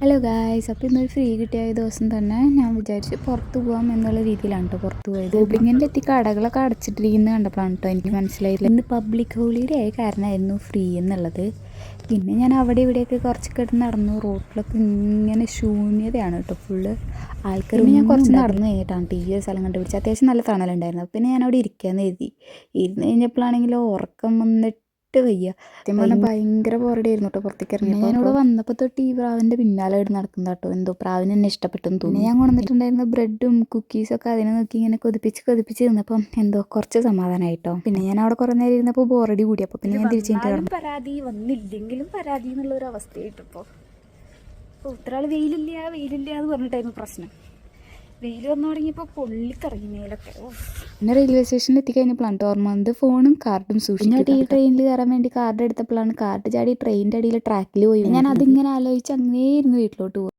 Hello guys, അപ്പോൾ ഇന്നൊരു free കിട്ടിയ ദിവസം തന്നെ ഞാൻ വിചാരിച്ചു പുറത്ത് പോകാം എന്നുള്ള രീതിയിലാണ് കേട്ടോ പുറത്ത് പോയത്. ബോബിങ്ങിൻ്റെ കടകളൊക്കെ അടച്ചിട്ടിരിക്കുന്നത് കണ്ടപ്പോഴാണ് കേട്ടോ എനിക്ക് മനസ്സിലായില്ല ഇന്ന് പബ്ലിക് ഹോളിഡേ ആയ കാരണമായിരുന്നു ഫ്രീ എന്നുള്ളത്. പിന്നെ ഞാൻ അവിടെ ഇവിടെയൊക്കെ കുറച്ച് കിടന്ന് നടന്നു. റോഡിലൊക്കെ ഇങ്ങനെ ശൂന്യതയാണ് കേട്ടോ ഫുള്ള് ആൾക്കാർ. ഞാൻ കുറച്ച് നടന്നു കഴിഞ്ഞിട്ടാണ് ഈ ഒരു സ്ഥലം കണ്ടുപിടിച്ചത്. അത്യാവശ്യം നല്ല തണലുണ്ടായിരുന്നു. പിന്നെ ഞാൻ അവിടെ ഇരിക്കാമെന്ന് കരുതി. ഇരുന്ന് കഴിഞ്ഞപ്പോഴാണെങ്കിലോ ഉറക്കം വന്നിട്ട് വയ്യ. സത്യം പറഞ്ഞാൽ ഭയങ്കര ബോറടിയായിരുന്നു കേട്ടോ പുറത്തേക്ക് ഇറങ്ങിയപ്പോൾ. ഞാനിവിടെ വന്നപ്പോൾ തൊട്ട് ഈ പ്രാവിൻ്റെ പിന്നാലെ നടക്കുന്ന കേട്ടോ. എന്തോ പ്രാവിന് എന്നെ ഇഷ്ടപ്പെട്ടെന്ന് തോന്നി. ഞാൻ കൊണ്ടുവന്നിട്ടുണ്ടായിരുന്ന ബ്രെഡും കുക്കീസൊക്കെ അതിനെ നോക്കി ഇങ്ങനെ കൊതിപ്പിച്ച് നിന്നപ്പം എന്തോ കുറച്ച് സമാധാനമായിട്ടോ. പിന്നെ ഞാൻ അവിടെ കുറേ നേരം ഇരുന്നപ്പോൾ ബോറടി കൂടി. അപ്പോൾ പിന്നെ ഞാൻ തിരിച്ചു പരാതി വന്നില്ലെങ്കിലും പരാതി എന്നുള്ളൊരു അവസ്ഥയായിട്ടിപ്പോൾ ഒരാൾ വെയിലില്ല എന്ന് പറഞ്ഞിട്ടായിരുന്നു പ്രശ്നം. വെയിൽ വന്നു തുടങ്ങിയപ്പോൾ പൊള്ളിക്കറങ്ങി മേലൊക്കെ. പിന്നെ റെയിൽവേ സ്റ്റേഷനിൽ എത്തിക്കഴിഞ്ഞപ്പോഴാണ് ഓർമ്മ വന്നത് ഫോണും കാർഡും സൂക്ഷിച്ചിട്ട് ഈ ട്രെയിനിൽ കയറാൻ വേണ്ടി കാർഡ് എടുത്തപ്പോഴാണ് കാർഡ് ചാടി ട്രെയിനിൻ്റെ അടിയിൽ ട്രാക്കിൽ പോയി. ഞാൻ അതിങ്ങനെ ആലോചിച്ച് അങ്ങനെയായിരുന്നു വീട്ടിലോട്ട് പോകും.